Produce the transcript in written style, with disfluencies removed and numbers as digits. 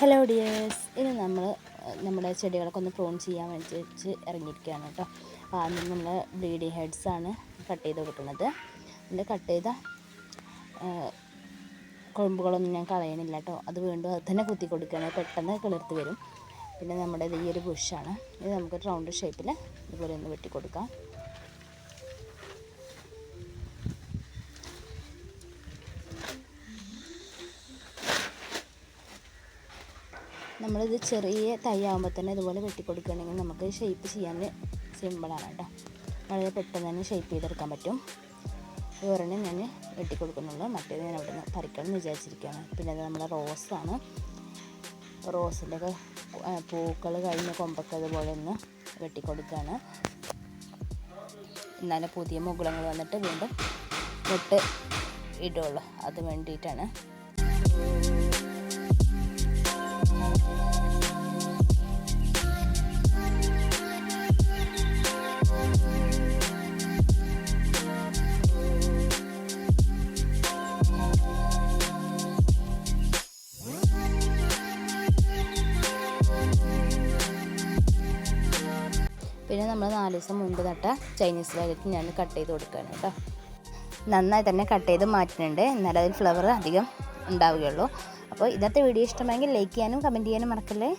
Hello dears, ഇനി നമ്മുടെ ചെടികളൊക്കെ ഒന്ന് പ്രൂൺ ചെയ്യാൻ വേണ്ടി ഇറങ്ങിയിരിക്കുകയാണ് കേട്ടോ. അപ്പോൾ ആദ്യം നമ്മൾ ബ്ലീഡിങ് ഹെഡ്സാണ് കട്ട് ചെയ്ത് കൊടുക്കുന്നത്. അതിൻ്റെ കട്ട് ചെയ്ത കൊമ്പുകളൊന്നും ഞാൻ കളയണില്ല കേട്ടോ. അത് വീണ്ടും അത് തന്നെ കുത്തി കൊടുക്കുകയാണ്, പെട്ടെന്ന് കിളിർത്ത് വരും. പിന്നെ നമ്മുടെ ഈ ഒരു ബുഷാണ്, ഇത് നമുക്ക് റൗണ്ട് ഷേപ്പിൽ ഇതുപോലെ ഒന്ന് വെട്ടി കൊടുക്കാം. നമ്മളിത് ചെറിയ തൈ ആകുമ്പോൾ തന്നെ ഇതുപോലെ വെട്ടിക്കൊടുക്കുകയാണെങ്കിൽ നമുക്ക് ഷേപ്പ് ചെയ്യാൻ സിമ്പിളാണ് കേട്ടോ. വളരെ പെട്ടെന്ന് തന്നെ ഷേപ്പ് ചെയ്തെടുക്കാൻ പറ്റും. ഒരെണ്ണം ഞാൻ വെട്ടിക്കൊടുക്കുന്നുള്ളൂ, മറ്റേത് ഞാൻ അവിടെ നിന്ന് പറിക്കണം എന്ന് വിചാരിച്ചിരിക്കുകയാണ്. പിന്നെ അത് നമ്മുടെ റോസാണ്. റോസിൻ്റെ ഒക്കെ പൂക്കൾ കഴിഞ്ഞ കൊമ്പൊക്കെ അതുപോലെ ഒന്ന് വെട്ടിക്കൊടുക്കുകയാണ്. എന്നാലും പുതിയ മുകുളങ്ങൾ വന്നിട്ട് വീണ്ടും വെട്ട് ഇടുള്ളൂ, അത് വേണ്ടിയിട്ടാണ്. പിന്നെ നമ്മൾ 4 ദിവസം മുൻപ് നട്ട ചൈനീസ് വയലറ്റ് ഞാൻ കട്ട് ചെയ്ത് കൊടുക്കുകയാണ് കേട്ടോ. നന്നായി തന്നെ കട്ട് ചെയ്ത് മാറ്റുന്നുണ്ട്, എന്നാലും അതിൽ ഫ്ലവർ അധികം ഉണ്ടാവുകയുള്ളൂ. അപ്പോൾ ഇന്നത്തെ വീഡിയോ ഇഷ്ടമായെങ്കിൽ ലൈക്ക് ചെയ്യാനും കമൻറ്റ് ചെയ്യാനും മറക്കല്ലേ.